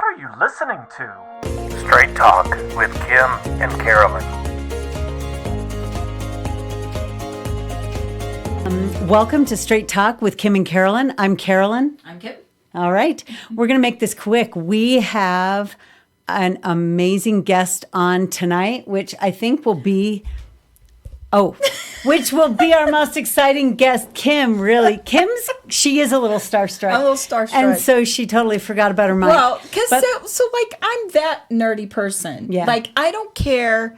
are you listening to? Straight Talk with Kim and Carolyn. Welcome to Straight Talk with Kim and Carolyn. I'm Carolyn. I'm Kim. All right. We're going to make this quick. We have an amazing guest on tonight, which I think will be, which will be our most exciting guest, Kim, really. She is a little starstruck. I'm a little starstruck. And so she totally forgot about her mic. Well, because I'm that nerdy person. Yeah. Like, I don't care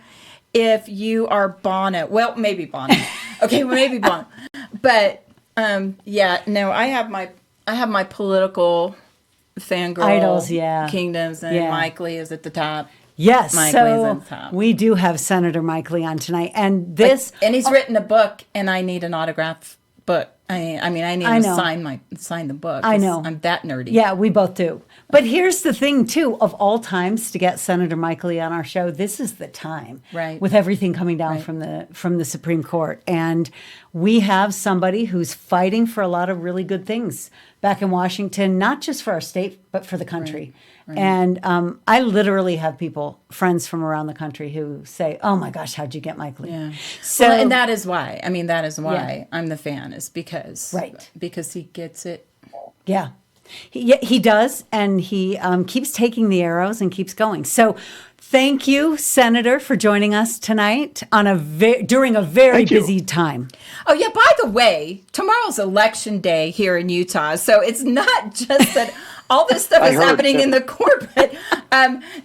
if you are Bono. Well, maybe Bono. Okay, well, maybe Bono. But, I have my political fangirl idols, kingdoms, and Mike Lee is at the top. Yes, Mike so Lee's at the top. We do have Senator Mike Lee on tonight, and and he's written a book, and I need an autograph book. I need to sign the book. I know. I'm that nerdy. Yeah, we both do. But here's the thing, too. Of all times to get Senator Mike Lee on our show, this is the time. Right. With everything coming down from the Supreme Court. And we have somebody who's fighting for a lot of really good things back in Washington, not just for our state, but for the country. Right. And I literally have friends from around the country who say, oh my gosh, how'd you get Mike Lee? Yeah. So, and that is why. I'm the fan, is because he gets it. Yeah. He does, and he keeps taking the arrows and keeps going. So thank you, Senator, for joining us tonight during a very busy time. Oh, yeah, by the way, tomorrow's election day here in Utah, so it's not just that all this stuff is happening in the court, but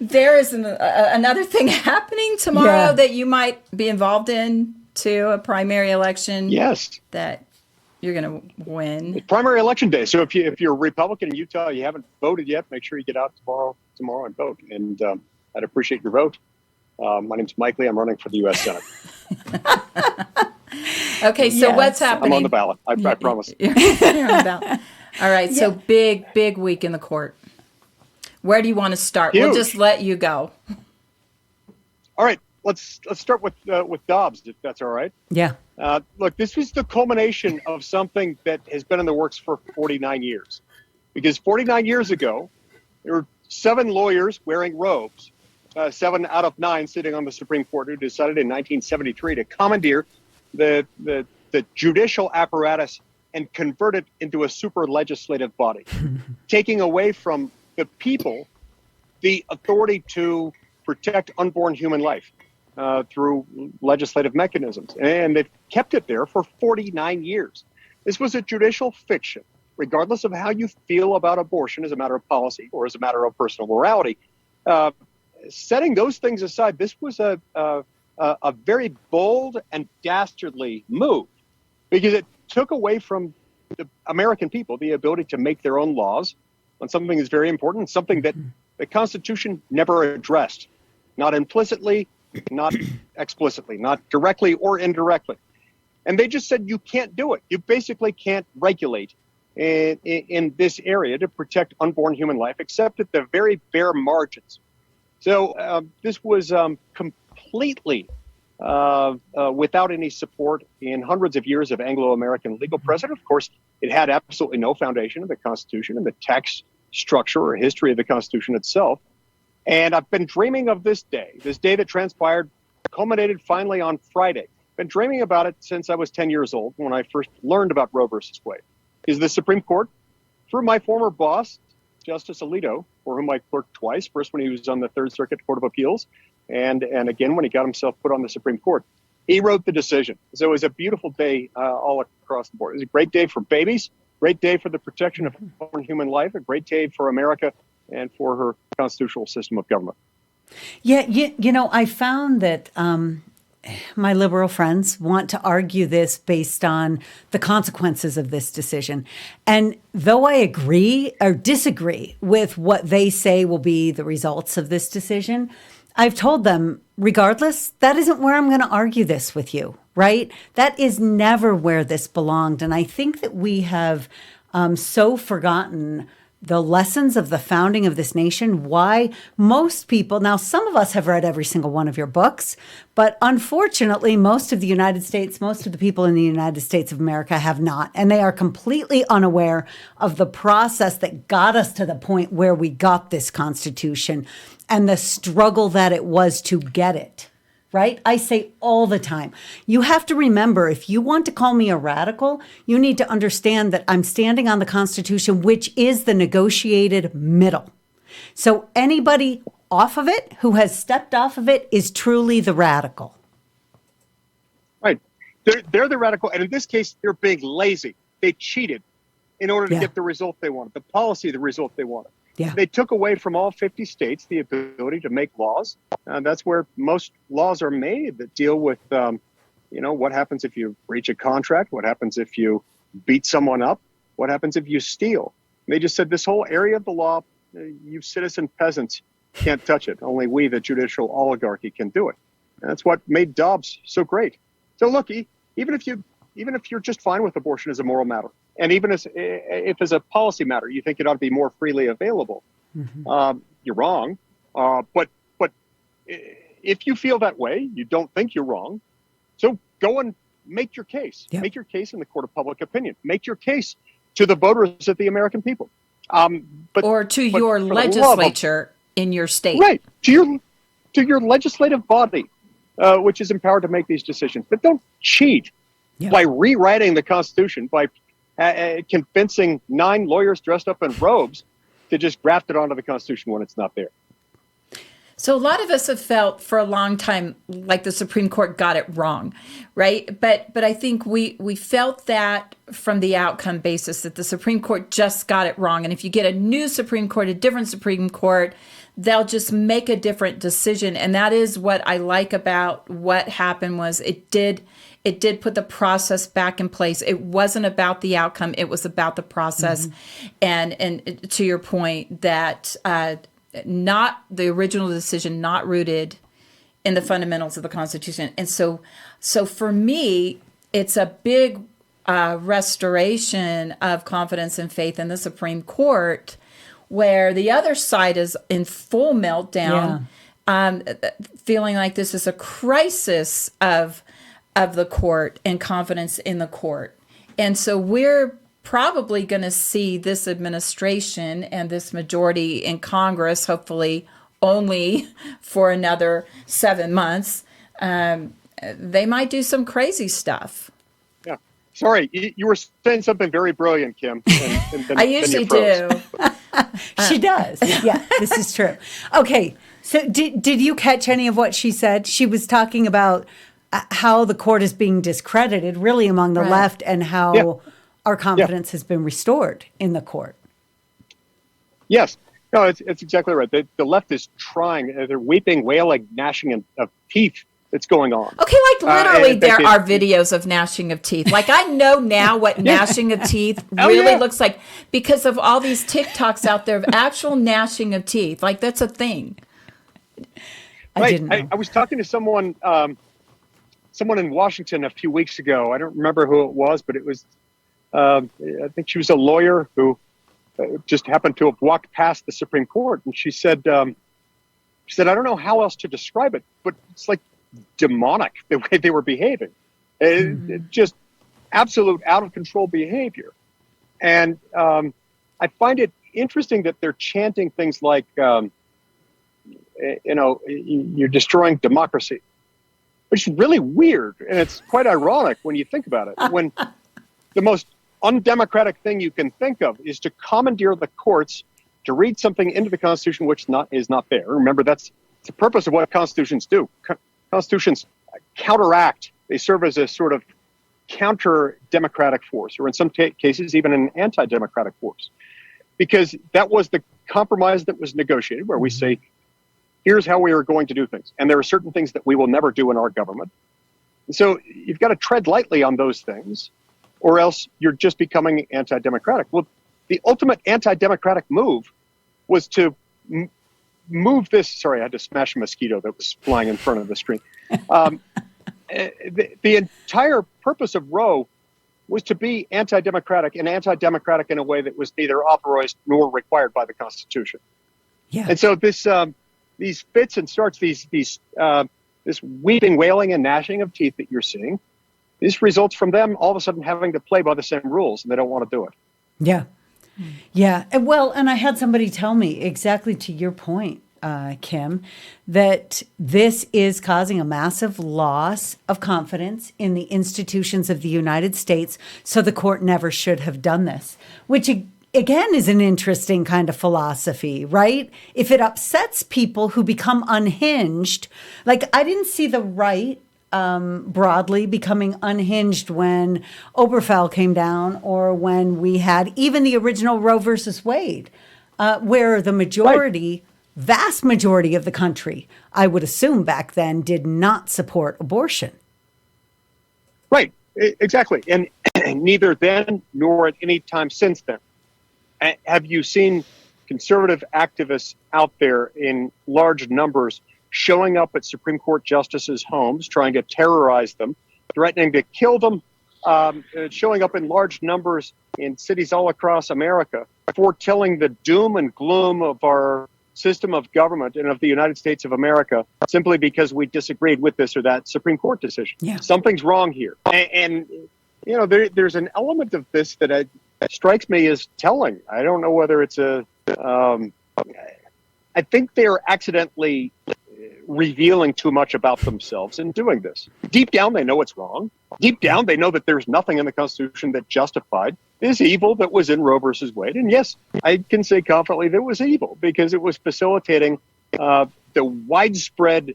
there is another thing happening tomorrow that you might be involved in, too, a primary election. Yes. That you're going to win. It's primary election day. So if you're a Republican in Utah, you haven't voted yet, make sure you get out tomorrow and vote. And I'd appreciate your vote. My name's Mike Lee. I'm running for the U.S. Senate. Okay, so what's happening? I'm on the ballot. I promise. You're on the ballot. All right, so big week in the court. Where do you want to start? Huge. We'll just let you go. All right, let's start with Dobbs, if that's all right. Yeah. Look, this was the culmination of something that has been in the works for 49 years. Because 49 years ago, there were 7 lawyers wearing robes, 7 out of 9 sitting on the Supreme Court, who decided in 1973 to commandeer the judicial apparatus and convert it into a super legislative body, taking away from the people the authority to protect unborn human life through legislative mechanisms. And they've kept it there for 49 years. This was a judicial fiction, regardless of how you feel about abortion as a matter of policy or as a matter of personal morality. Setting those things aside, this was a very bold and dastardly move, because it took away from the American people the ability to make their own laws on something that's very important, something that the Constitution never addressed, not implicitly, not explicitly, not directly or indirectly. And they just said you can't do it. You basically can't regulate in this area to protect unborn human life, except at the very bare margins. So this was completely without any support in hundreds of years of Anglo-American legal precedent. Of course, it had absolutely no foundation in the Constitution and the text, structure, or history of the Constitution itself. And I've been dreaming of this day that transpired, culminated finally on Friday. Been dreaming about it since I was 10 years old, when I first learned about Roe versus Wade. Is the Supreme Court, through my former boss, Justice Alito, for whom I clerked twice, first when he was on the Third Circuit Court of Appeals, and again when he got himself put on the Supreme Court. He wrote the decision. So it was a beautiful day all across the board. It was a great day for babies, great day for the protection of unborn human life, a great day for America and for her constitutional system of government. Yeah, I found that my liberal friends want to argue this based on the consequences of this decision. And though I agree or disagree with what they say will be the results of this decision, I've told them, regardless, that isn't where I'm going to argue this with you, right? That is never where this belonged. And I think that we have so forgotten the lessons of the founding of this nation, why most people, now some of us have read every single one of your books, but unfortunately, most of the United States, most of the people in the United States of America have not. And they are completely unaware of the process that got us to the point where we got this Constitution and the struggle that it was to get it. Right? I say all the time, you have to remember, if you want to call me a radical, you need to understand that I'm standing on the Constitution, which is the negotiated middle. So anybody off of it who has stepped off of it is truly the radical. Right. They're the radical. And in this case, they're being lazy. They cheated in order to get the result they wanted, the policy, the result they wanted. Yeah. They took away from all 50 states the ability to make laws. And that's where most laws are made that deal with, what happens if you breach a contract? What happens if you beat someone up? What happens if you steal? And they just said this whole area of the law, you citizen peasants can't touch it. Only we, the judicial oligarchy, can do it. And that's what made Dobbs so great. So look, even if you're just fine with abortion as a moral matter, and even if as a policy matter, you think it ought to be more freely available, you're wrong. But if you feel that way, you don't think you're wrong. So go and make your case. Make your case in the court of public opinion. Make your case to the voters of the American people. Or to your legislature in your state. Right. To your legislative body, which is empowered to make these decisions. But don't cheat by rewriting the Constitution, by convincing 9 lawyers dressed up in robes to just graft it onto the Constitution when it's not there. So a lot of us have felt for a long time like the Supreme Court got it wrong, right? But I think we felt that from the outcome basis that the Supreme Court just got it wrong. And if you get a new Supreme Court, a different Supreme Court, they'll just make a different decision. And that is what I like about what happened was it did put the process back in place. It wasn't about the outcome. It was about the process. And to your point that not the original decision, not rooted in the fundamentals of the Constitution. And so for me, it's a big restoration of confidence and faith in the Supreme Court, where the other side is in full meltdown, feeling like this is a crisis of the court and confidence in the court. And so we're probably going to see this administration and this majority in Congress, hopefully only for another 7 months. They might do some crazy stuff. Yeah. Sorry, you were saying something very brilliant, Kim. I usually do. She does. Yeah, this is true. Okay. So did you catch any of what she said? She was talking about how the court is being discredited really among the left and how our confidence has been restored in the court. Yes. No, it's exactly right. The left is trying. They're weeping, wailing, gnashing of teeth that's going on. Okay, like literally there are videos of gnashing of teeth. Like I know now what gnashing of teeth really looks like because of all these TikToks out there of actual gnashing of teeth. Like that's a thing. I didn't know. I was talking to someone in Washington a few weeks ago. I don't remember who it was, but it was, I think she was a lawyer who just happened to have walked past the Supreme Court. And she said, I don't know how else to describe it, but it's like demonic the way they were behaving. It just absolute out of control behavior. And I find it interesting that they're chanting things like, you're destroying democracy, which is really weird. And it's quite ironic when you think about it. When the most undemocratic thing you can think of is to commandeer the courts to read something into the Constitution which is not there. Remember, that's the purpose of what constitutions do. Constitutions counteract. They serve as a sort of counter-democratic force, or in some cases, even an anti-democratic force. Because that was the compromise that was negotiated, where we say, here's how we are going to do things. And there are certain things that we will never do in our government. And so you've got to tread lightly on those things, or else you're just becoming anti-democratic. Well, the ultimate anti-democratic move was to move this. Sorry, I had to smash a mosquito that was flying in front of the screen. The entire purpose of Roe was to be anti-democratic, and anti-democratic in a way that was neither authorized nor required by the Constitution. Yeah. And so these fits and starts, this weeping, wailing, and gnashing of teeth that you're seeing, this results from them all of a sudden having to play by the same rules, and they don't want to do it. Yeah. Yeah. Well, and I had somebody tell me exactly to your point, Kim, that this is causing a massive loss of confidence in the institutions of the United States. So the court never should have done this, which again is an interesting kind of philosophy, right? If it upsets people who become unhinged, like I didn't see the right broadly becoming unhinged when Obergefell came down, or when we had even the original Roe versus Wade, where the majority, vast majority of the country, I would assume back then, did not support abortion. Right, exactly. And neither then nor at any time since then have you seen conservative activists out there in large numbers showing up at Supreme Court justices' homes, trying to terrorize them, threatening to kill them, showing up in large numbers in cities all across America, foretelling the doom and gloom of our system of government and of the United States of America simply because we disagreed with this or that Supreme Court decision. Yeah. Something's wrong here. And you know, there's an element of this that strikes me as telling. I don't know whether it's I think they're accidentally revealing too much about themselves in doing this. Deep down, they know it's wrong. Deep down, they know that there's nothing in the Constitution that justified this evil that was in Roe versus Wade. And yes, I can say confidently that it was evil because it was facilitating the widespread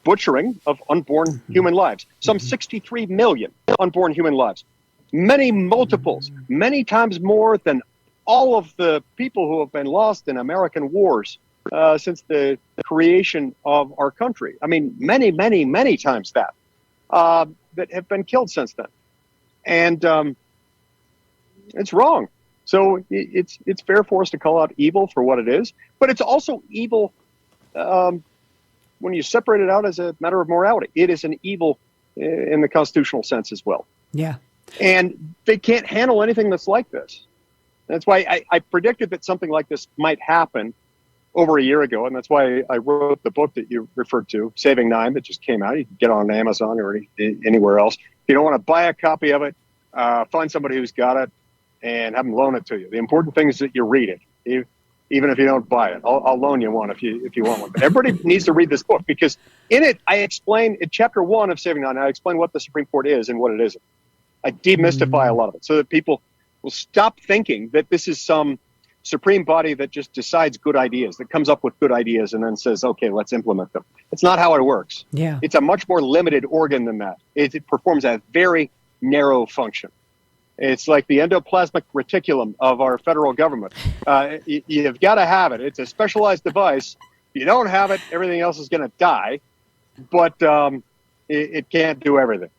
butchering of unborn human lives. Some 63 million unborn human lives. Many multiples, many times more than all of the people who have been lost in American wars since the creation of our country. I mean, many, many, many times that have been killed since then. And it's wrong. So it's fair for us to call out evil for what it is, but it's also evil when you separate it out as a matter of morality. It is an evil in the constitutional sense as well. Yeah. And they can't handle anything that's like this. That's why I predicted that something like this might happen over a year ago, and that's why I wrote the book that you referred to, Saving Nine, that just came out. You can get it on Amazon or anywhere else. If you don't want to buy a copy of it, find somebody who's got it and have them loan it to you. The important thing is that you read it, even if you don't buy it. I'll loan you one if you want one. But everybody needs to read this book because in it, I explain, in chapter 1 of Saving Nine, I explain what the Supreme Court is and what it isn't. I demystify a lot of it so that people will stop thinking that this is some supreme body that just decides good ideas, that comes up with good ideas and then says, okay, let's implement them. It's not how it works. Yeah. It's a much more limited organ than that. It performs a very narrow function. It's like the endoplasmic reticulum of our federal government. You've got to have it. It's a specialized device. If you don't have it, everything else is going to die, but it can't do everything.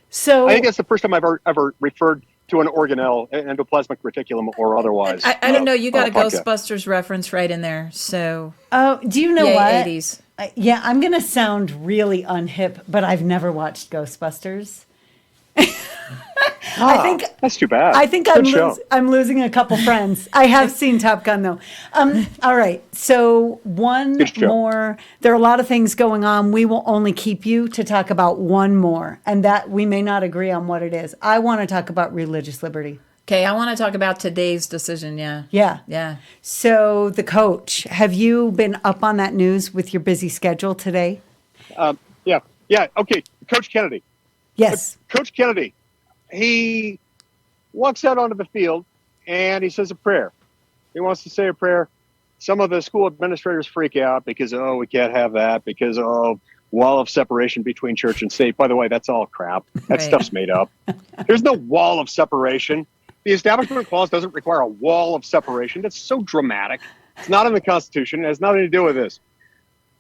So I think that's the first time I've ever referred to an organelle, endoplasmic reticulum, or otherwise. I don't know. You got a podcast. Ghostbusters reference right in there. So, do you know yay, what? 80s. Yeah, I'm going to sound really unhip, but I've never watched Ghostbusters. I think that's too bad. I think I'm losing a couple friends. I have seen Top Gun though. All right, so one more. There are a lot of things going on. We will only keep you to talk about one more, and that we may not agree on what it is. I want to talk about religious liberty. Okay, I want to talk about today's decision. Yeah. So the coach, have you been up on that news with your busy schedule today? Yeah. Okay, Coach Kennedy. Yes. Coach Kennedy, he walks out onto the field and he says a prayer. He wants to say a prayer. Some of the school administrators freak out because, we can't have that because, wall of separation between church and state. By the way, that's all crap. That stuff's made up. There's no wall of separation. The Establishment Clause doesn't require a wall of separation. That's so dramatic. It's not in the Constitution. It has nothing to do with this.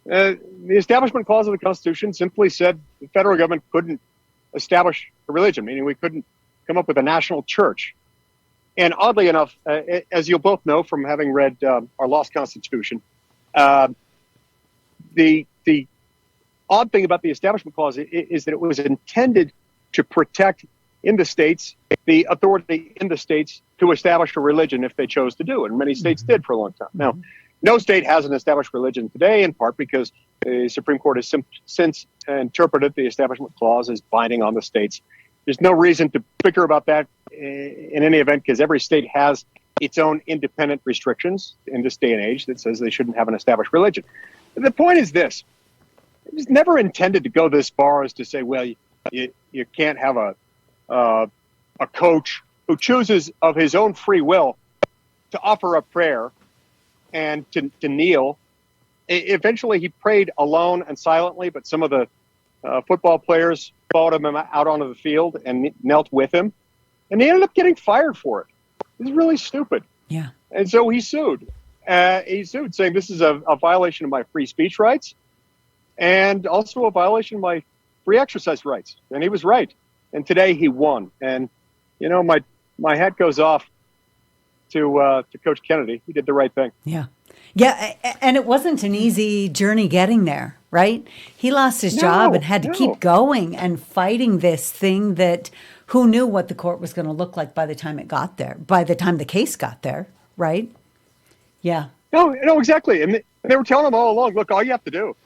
The Establishment Clause of the Constitution simply said the federal government couldn't establish a religion, meaning we couldn't come up with a national church. And oddly enough, as you'll both know from having read our lost Constitution, the odd thing about the Establishment Clause is that it was intended to protect in the states the authority in the states to establish a religion if they chose to do it. And many states did for a long time. Now, no state has an established religion today, in part because the Supreme Court has since interpreted the Establishment Clause as binding on the states. There's no reason to bicker about that in any event, because every state has its own independent restrictions in this day and age that says they shouldn't have an established religion. The point is this. It was never intended to go this far as to say, well, you can't have a coach who chooses of his own free will to offer a prayer and to kneel. Eventually, he prayed alone and silently, but some of the football players followed him out onto the field and knelt with him, and he ended up getting fired for it. It's really stupid. Yeah. And so he sued. Saying this is a violation of my free speech rights and also a violation of my free exercise rights. And he was right. And today he won. And, you know, my hat goes off to Coach Kennedy. He did the right thing. Yeah. Yeah. And it wasn't an easy journey getting there, right? He lost his job and had to keep going and fighting this thing that who knew what the court was going to look like by the time it got there, by the time the case got there, right? Yeah. No, exactly. And they were telling him all along, look, all you have to do,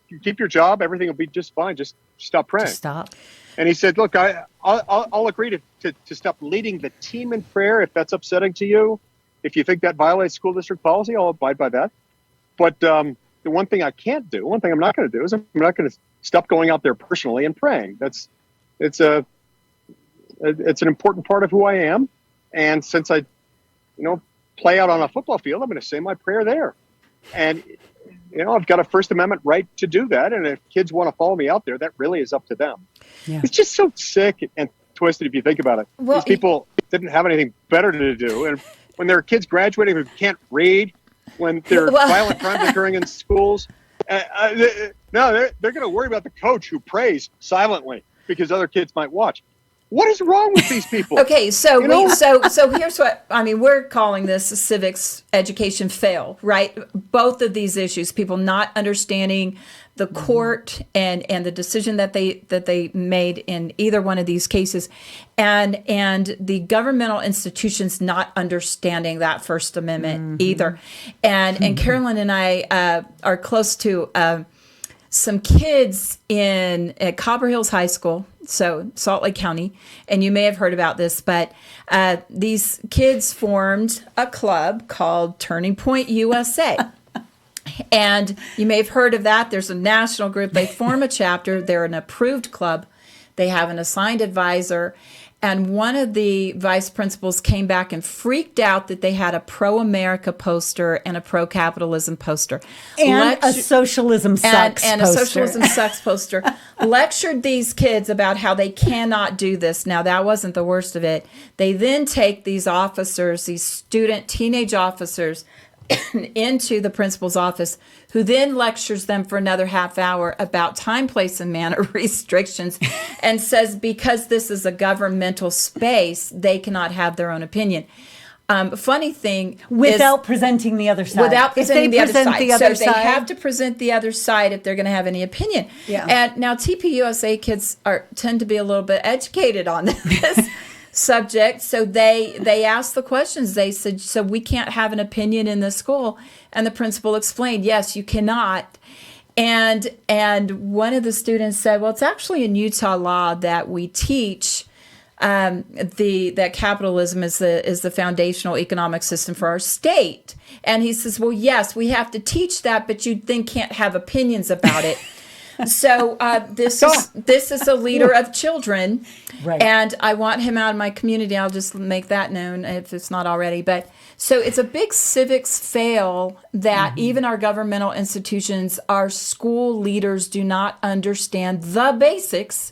you keep your job, everything will be just fine. Just stop praying. Just stop. And he said, look, I'll agree to stop leading the team in prayer if that's upsetting to you. If you think that violates school district policy, I'll abide by that. But the one thing I can't do, one thing I'm not going to do is I'm not going to stop going out there personally and praying. It's an important part of who I am. And since I, play out on a football field, I'm going to say my prayer there. And, I've got a First Amendment right to do that. And if kids want to follow me out there, that really is up to them. Yeah. It's just so sick and twisted if you think about it. Well, these people didn't have anything better to do. And when there are kids graduating who can't read, when there are violent crimes occurring in schools, they're going to worry about the coach who prays silently because other kids might watch. What is wrong with these people? Okay, so here's what we're calling this a civics education fail, right? Both of these issues, people not understanding the court and the decision that they made in either one of these cases, and the governmental institutions not understanding that First Amendment either. And Carolyn and I are close to some kids at Copper Hills High School, so Salt Lake County, and you may have heard about this, but these kids formed a club called Turning Point USA. And you may have heard of that. There's a national group. They form a chapter. They're an approved club. They have an assigned advisor. And one of the vice principals came back and freaked out that they had a pro-America poster and a pro-capitalism poster. And a socialism sucks poster. And a socialism sucks poster. Lectured these kids about how they cannot do this. Now, that wasn't the worst of it. They then take these officers, these teenage officers, into the principal's office, who then lectures them for another half hour about time, place, and manner restrictions, and says because this is a governmental space, they cannot have their own opinion. Funny thing without presenting the other side. Without presenting the other side. They have to present the other side if they're going to have any opinion. Yeah. And now TPUSA kids tend to be a little bit educated on this subject, so they asked the questions. They said, so we can't have an opinion in the school, and the principal explained, yes, you cannot. And one of the students said, well, it's actually in Utah law that we teach that capitalism is the foundational economic system for our state. And he says, well, yes, we have to teach that, but you then can't have opinions about it. So this is a leader of children, right. And I want him out of my community. I'll just make that known if it's not already. But so it's a big civics fail that even our governmental institutions, our school leaders do not understand the basics,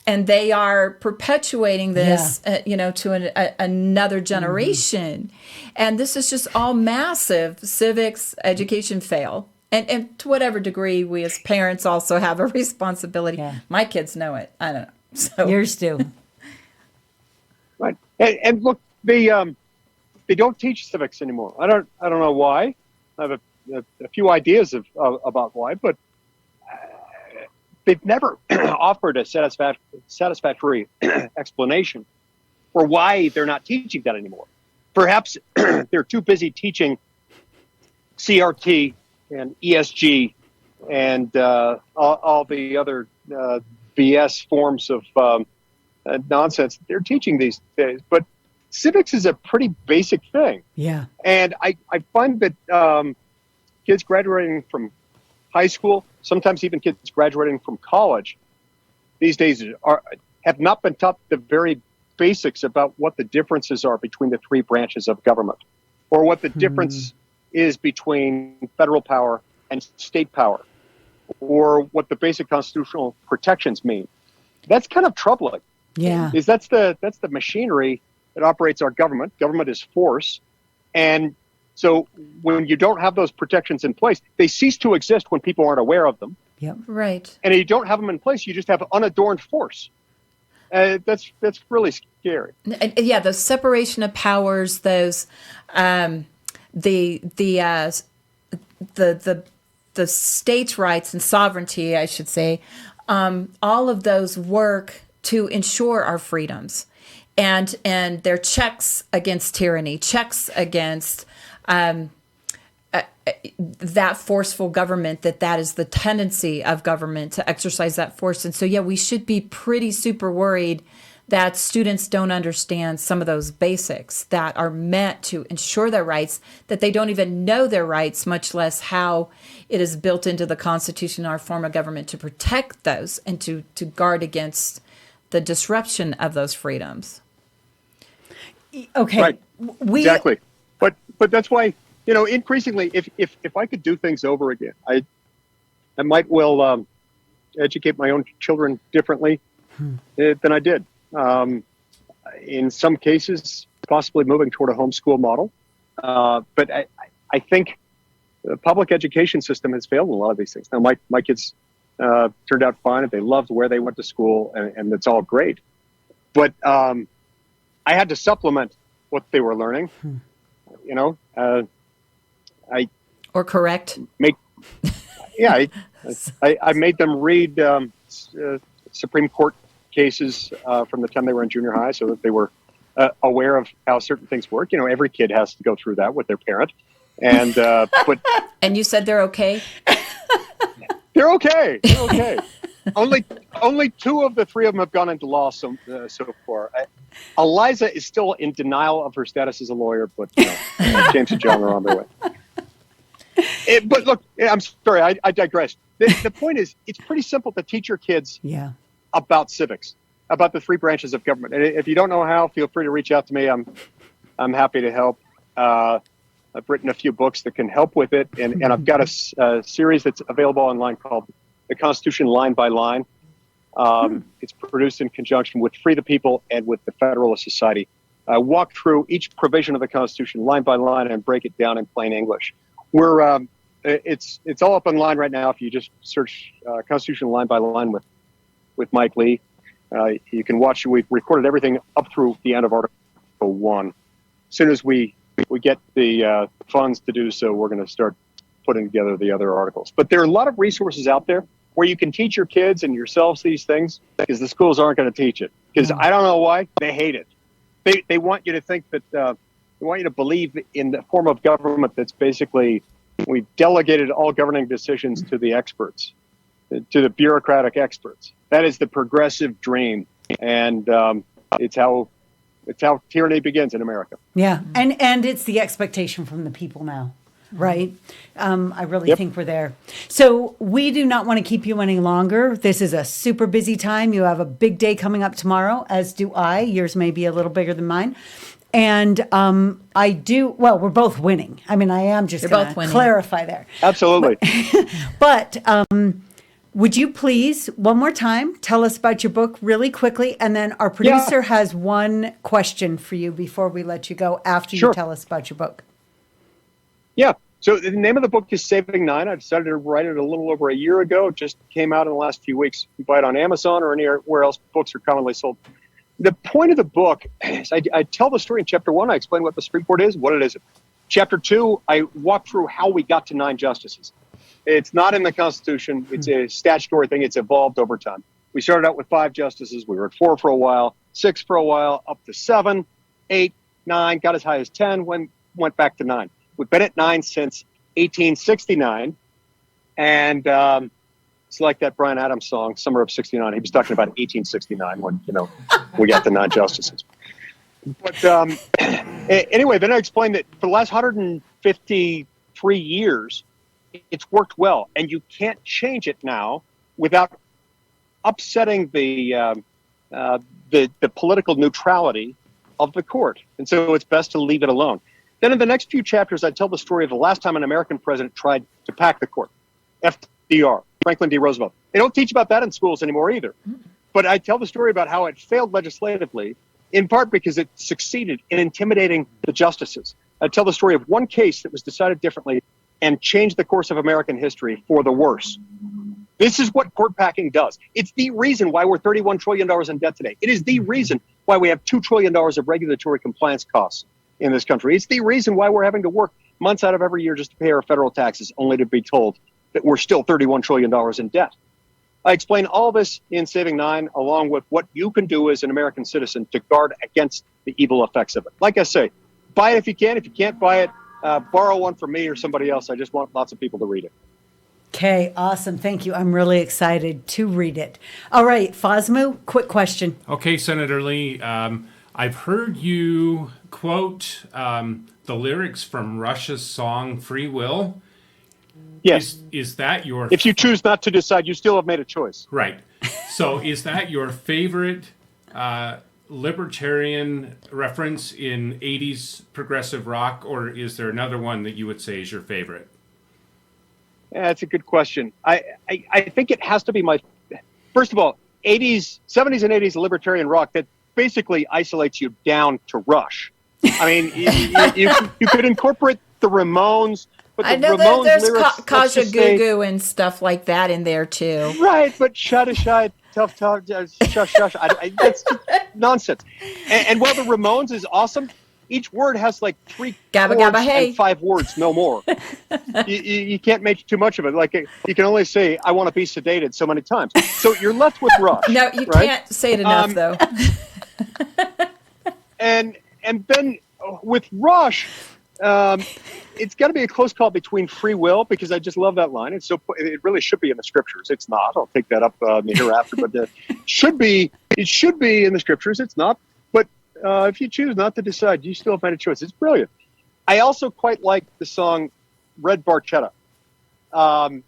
and they are perpetuating this, to another generation. And this is just all massive civics education fail. And to whatever degree, we as parents also have a responsibility. Yeah. My kids know it. I don't know. So yours do. Right. And look, they don't teach civics anymore. I don't know why. I have a few ideas about why, but they've never offered a satisfactory explanation for why they're not teaching that anymore. Perhaps they're too busy teaching CRT and ESG and all the other BS forms of nonsense they're teaching these days. But civics is a pretty basic thing. Yeah. And I find that kids graduating from high school, sometimes even kids graduating from college these days have not been taught the very basics about what the differences are between the three branches of government, or what the difference is between federal power and state power, or what the basic constitutional protections mean. That's kind of troubling. Yeah. Is that's the machinery that operates our government. Government is force. And so when you don't have those protections in place, they cease to exist when people aren't aware of them. Yep. Right. And if you don't have them in place, you just have unadorned force. That's really scary. Yeah, the separation of powers, those the states' rights and sovereignty, I should say, all of those work to ensure our freedoms, and they're checks against tyranny, checks against that forceful government, that is the tendency of government to exercise that force. And so, yeah, we should be pretty super worried that students don't understand some of those basics that are meant to ensure their rights, that they don't even know their rights, much less how it is built into the Constitution, our form of government, to protect those and to guard against the disruption of those freedoms. Okay. Right. Exactly. But that's why, increasingly, if I could do things over again, I might well educate my own children differently than I did. In some cases, possibly moving toward a homeschool model. But I think the public education system has failed in a lot of these things. Now, my kids turned out fine, and they loved where they went to school, and it's all great. But I had to supplement what they were learning. Or correct. I made them read Supreme Court cases from the time they were in junior high, so that they were aware of how certain things work. Every kid has to go through that with their parent, and but and you said they're okay. They're okay. They're okay. Only two of the three of them have gone into law so far. Eliza is still in denial of her status as a lawyer, but James and John are on their way. But look, I'm sorry, I digress. The point is, it's pretty simple to teach your kids about civics, about the three branches of government. And if you don't know how, feel free to reach out to me. I'm happy to help. I've written a few books that can help with it, and I've got a series that's available online called The Constitution Line by Line. It's produced in conjunction with Free the People and with the Federalist Society. I walk through each provision of the Constitution line by line and break it down in plain English. It's all up online right now. If you just search Constitution Line by Line with Mike Lee, you can watch. We've recorded everything up through the end of Article 1. As soon as we get the funds to do so, we're going to start putting together the other articles. But there are a lot of resources out there where you can teach your kids and yourselves these things, because the schools aren't going to teach it. Because I don't know why, they hate it. They want you to think that they want you to believe in the form of government that's basically, we've delegated all governing decisions to the experts, to the bureaucratic experts. That is the progressive dream, and it's how tyranny begins in America. Yeah, and it's the expectation from the people now, right? I really think we're there. So we do not want to keep you any longer. This is a super busy time. You have a big day coming up tomorrow, as do I. Yours may be a little bigger than mine. And we're both winning. I mean, I am just going to clarify there. Absolutely. But would you please, one more time, tell us about your book really quickly? And then our producer has one question for you before we let you go after you tell us about your book. Yeah. So the name of the book is Saving Nine. I decided to write it a little over a year ago. It just came out in the last few weeks. You can buy it on Amazon or anywhere else books are commonly sold. The point of the book is I tell the story in Chapter 1. I explain what the Supreme Court is, what it isn't. Chapter 2, I walk through how we got to 9 justices. It's not in the Constitution. It's a statutory thing. It's evolved over time. We started out with 5 justices. We were at 4 for a while, 6 for a while, up to 7, 8, 9, got as high as 10, went back to 9. We've been at 9 since 1869. And it's like that Bryan Adams song, Summer of 69. He was talking about 1869 when, we got the 9 justices. But anyway, then I explained that for the last 153 years, it's worked well. And you can't change it now without upsetting the political neutrality of the court. And so it's best to leave it alone. Then in the next few chapters, I tell the story of the last time an American president tried to pack the court. FDR, Franklin D. Roosevelt. They don't teach about that in schools anymore either. But I tell the story about how it failed legislatively, in part because it succeeded in intimidating the justices. I tell the story of one case that was decided differently and changed the course of American history for the worse. This is what court packing does. It's the reason why we're $31 trillion in debt today. It is the reason why we have $2 trillion of regulatory compliance costs in this country. It's the reason why we're having to work months out of every year just to pay our federal taxes, only to be told that we're still $31 trillion in debt. I explain all this in Saving Nine, along with what you can do as an American citizen to guard against the evil effects of it. Like I say, buy it if you can. If you can't buy it, borrow one from me or somebody else. I just want lots of people to read it. Okay, awesome. Thank you. I'm really excited to read it. All right, Fosmu, quick question. Okay, Senator Lee, I've heard you quote the lyrics from Rush's song Free Will. Yes. Is that your... If you choose not to decide, you still have made a choice. Right. So is that your favorite libertarian reference in 80s progressive rock, or is there another one that you would say is your favorite? Yeah, that's a good question. I think it has to be my... First of all, 70s and 80s libertarian rock that basically isolates you down to Rush. I mean, you could incorporate the Ramones, but the I know Ramones there's lyrics, Kaja Gugu and stuff like that in there too. Right, but shy, tough, shush. That's just nonsense. And while the Ramones is awesome, each word has like 3 Gabba chords gabba hey. and 5 words, no more. you can't make too much of it. Like you can only say, I want to be sedated so many times. So you're left with Rush. No, you right? can't say it enough though. And then with Rush, it's got to be a close call between free will, because I just love that line. It really should be in the scriptures. It's not. I'll take that up in the hereafter, but it should be in the scriptures. It's not. But if you choose not to decide, you still have made a choice. It's brilliant. I also quite like the song Red Barchetta. Red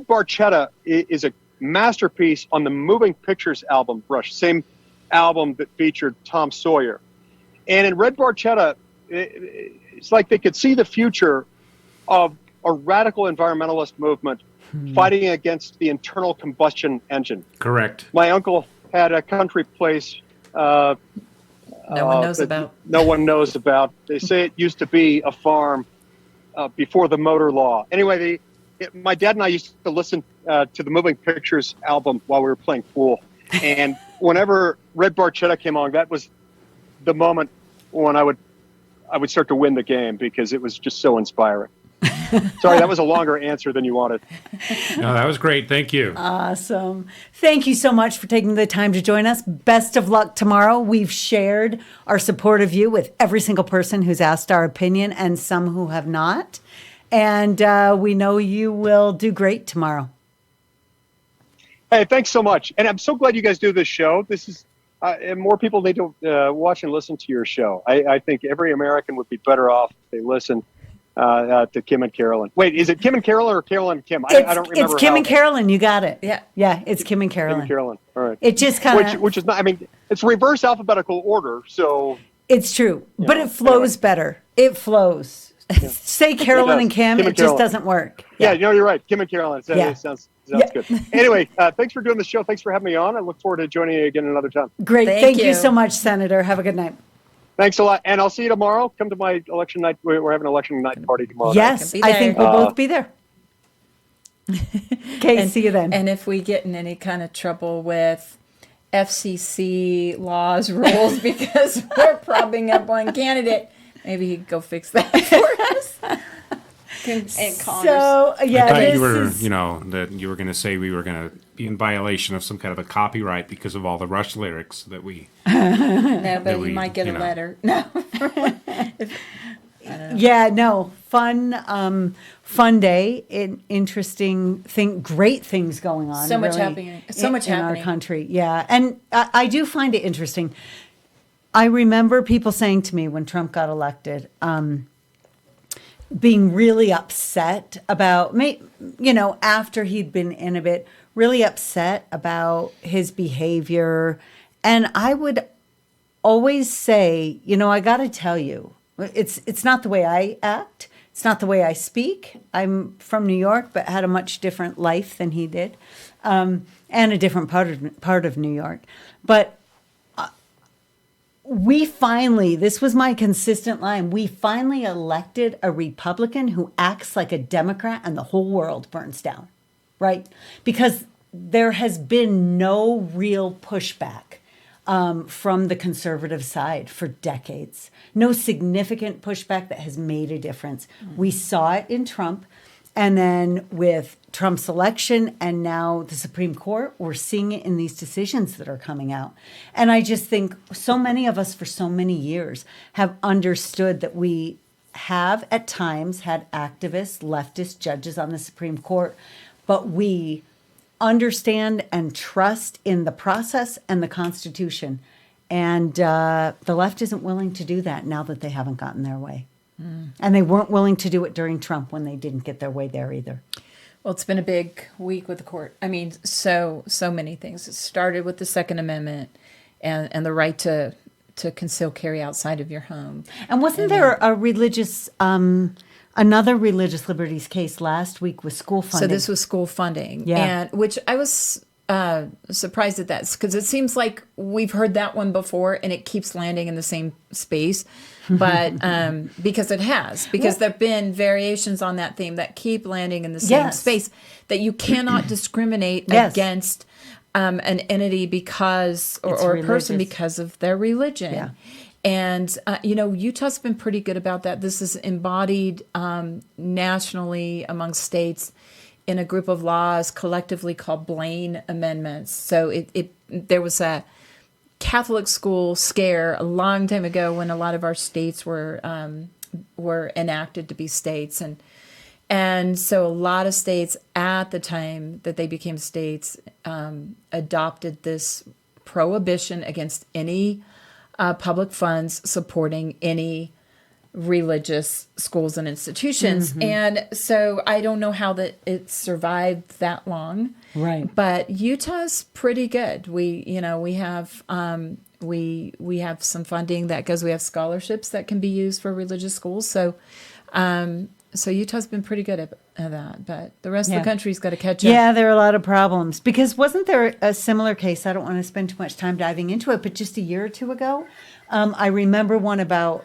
Barchetta is a masterpiece on the Moving Pictures album, Rush, same album that featured Tom Sawyer. And in Red Barchetta, it's like they could see the future of a radical environmentalist movement fighting against the internal combustion engine. Correct. My uncle had a country place No one knows about. No one knows about. They say it used to be a farm before the motor law. Anyway, my dad and I used to listen to the Moving Pictures album while we were playing pool. And whenever Red Barchetta came on, that was the moment when I would start to win the game, because it was just so inspiring. Sorry, that was a longer answer than you wanted. No, that was great. Thank you. Awesome. Thank you so much for taking the time to join us. Best of luck tomorrow. We've shared our support of you with every single person who's asked our opinion and some who have not. And we know you will do great tomorrow. Hey, thanks so much. And I'm so glad you guys do this show. This is and more people need to watch and listen to your show. I think every American would be better off if they listen to Kim and Carolyn. Wait, is it Kim and Carolyn or Carolyn and Kim? I don't remember. It's Kim and Carolyn. You got it. Yeah, it's Kim and Carolyn. Kim and Carolyn. All right. It just kind of... Which is not, I mean, it's reverse alphabetical order, so... It's true, but it flows better. It flows. Say Carolyn and Kim, it just doesn't work. Yeah, you're right. Kim and Carolyn. It sounds good. Anyway, thanks for doing the show. Thanks for having me on. I look forward to joining you again another time. Great. Thank you so much, Senator. Have a good night. Thanks a lot. And I'll see you tomorrow. Come to my election night. We're having an election night party tomorrow. Yes, I think we'll both be there. Okay, see you then. And if we get in any kind of trouble with FCC laws, rules, because we're propping up one candidate, maybe he'd go fix that for us. in Congress. So yeah, I thought this you were, is- that you were going to say we were going to be in violation of some kind of a copyright because of all the Rush lyrics that we. No, but we, you might get you a know. letter. No. Yeah, no, fun day, interesting thing, great things going on. So much really, happening. So much in happening. our country. Yeah, and I do find it interesting. I remember people saying to me when Trump got elected, being really upset about, after he'd been in a bit, really upset about his behavior. And I would always say, I got to tell you, it's not the way I act. It's not the way I speak. I'm from New York, but had a much different life than he did, and a different part of New York. But this was my consistent line, we finally elected a Republican who acts like a Democrat and the whole world burns down, right? Because there has been no real pushback from the conservative side for decades. No significant pushback that has made a difference. We saw it in Trump, and then with Trump's election and now the Supreme Court, we're seeing it in these decisions that are coming out. And I just think so many of us for so many years have understood that we have at times had activist, leftist judges on the Supreme Court, but we understand and trust in the process and the Constitution. And the left isn't willing to do that now that they haven't gotten their way. And they weren't willing to do it during Trump when they didn't get their way there either. Well, it's been a big week with the court. I mean, so many things. It started with the Second Amendment and the right to conceal carry outside of your home. And wasn't there a another religious liberties case last week with school funding? So this was school funding, Yeah. and which I was surprised at that because it seems like we've heard that one before and it keeps landing in the same space. But because there've been variations on that theme that keep landing in the same Yes. space, that you cannot discriminate Yes. against an entity because or a person religious. because of their religion. Yeah. And, Utah's been pretty good about that. This is embodied nationally among states in a group of laws collectively called Blaine Amendments. So there was a Catholic school scare a long time ago when a lot of our states were enacted to be states. And so a lot of states at the time that they became states adopted this prohibition against any public funds supporting any religious schools and institutions. And so I don't know how that it survived that long. Right. But Utah's pretty good. We have we have some funding that goes. We have scholarships that can be used for religious schools. So Utah's been pretty good at that. But the rest of the country's got to catch up. Yeah, there are a lot of problems. Because wasn't there a similar case? I don't want to spend too much time diving into it, but just a year or two ago, I remember one about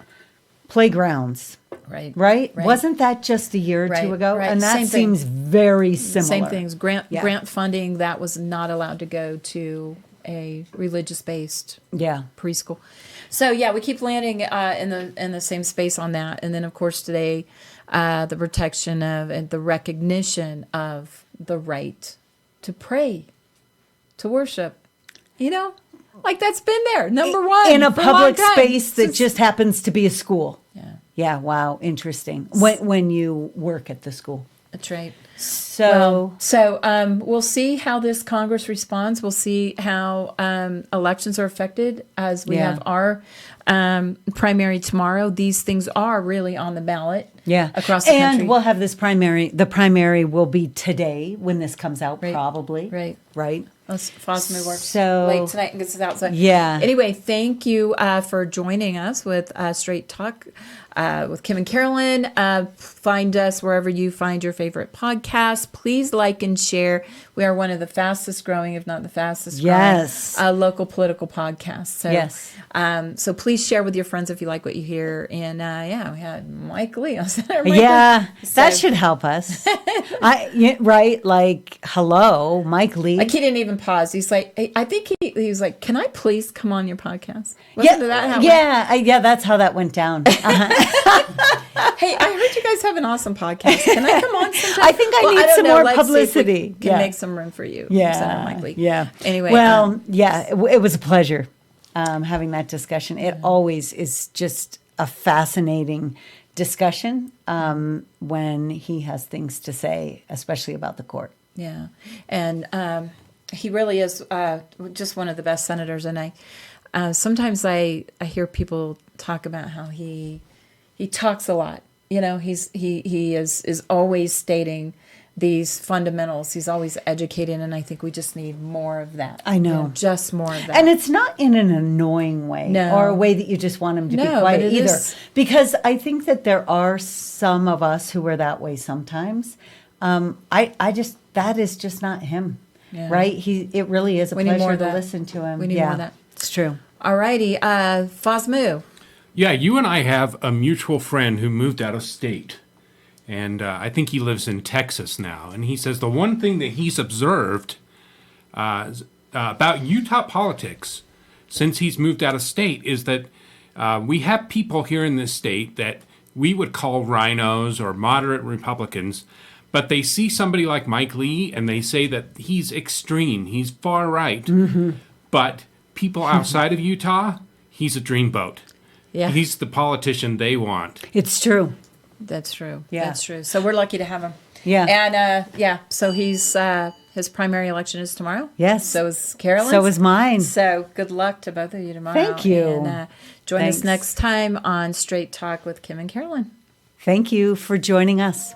playgrounds. Right. Wasn't that just a year or two ago? Right. And that Same thing. seems very similar. Same things. Grant Yeah. funding that was not allowed to go to a religious-based Yeah. preschool. So yeah, we keep landing in the same space on that. And then of course today, the protection of and the recognition of the right to pray, to worship. Like that's been there. Number one in a for long public time. space that just happens to be a school. Yeah, Yeah, wow, interesting. When you work at the school. that's right. So We'll see how this Congress responds. We'll see how elections are affected as we Yeah. have our primary tomorrow. These things are really on the ballot across the country. And we'll have this primary. The primary will be today when this comes out, Right. probably. Right. Fosme works So- late tonight and gets it out. So Yeah. Anyway, thank you for joining us with Straight Talk with Kim and Carolyn. Find us wherever you find your favorite podcast. Please like and share. We are one of the fastest growing, if not the fastest growing, Yes. local political podcasts. So, Yes. So please share with your friends if you like what you hear. And we had Mike Lee. Yeah, that So- should help us. Right? Like, hello, Mike Lee. Like he didn't even him pause. He's like, I think he was like, "Can I please come on your podcast?" Yeah, That how yeah, that's how that went down. Hey, I heard you guys have an awesome podcast. Can I come on sometime? I think I need don't some know. more Let's see if we publicity. can make some room for you. Senator Mike Lee. Yeah. Anyway. Well, it was a pleasure having that discussion. It always is just a fascinating discussion when he has things to say, especially about the court. Yeah. And he really is just one of the best senators. And sometimes I hear people talk about how he talks a lot. You know, he is always stating these fundamentals. He's always educating, and I think we just need more of that. I know. You know, just more of that. And it's not in an annoying way or a way that you just want him to be quiet but either. is. Because I think that there are some of us who are that way sometimes. That is just not him, right? It really is a pleasure to listen to him. We need more of that. It's true. All righty. Fosmu. Yeah, you and I have a mutual friend who moved out of state. And I think he lives in Texas now. And he says the one thing that he's observed about Utah politics since he's moved out of state is that we have people here in this state that we would call rhinos or moderate Republicans, but they see somebody like Mike Lee and they say that he's extreme, he's far right. Mm-hmm. But people outside of Utah, he's a dreamboat. Yeah. He's the politician they want. It's true. That's true. Yeah. That's true. So we're lucky to have him. Yeah. And so he's his primary election is tomorrow. Yes. So is Carolyn's. So is mine. So good luck to both of you tomorrow. Thank you. And join us next time on Straight Talk with Kim and Carolyn. Thank you for joining us.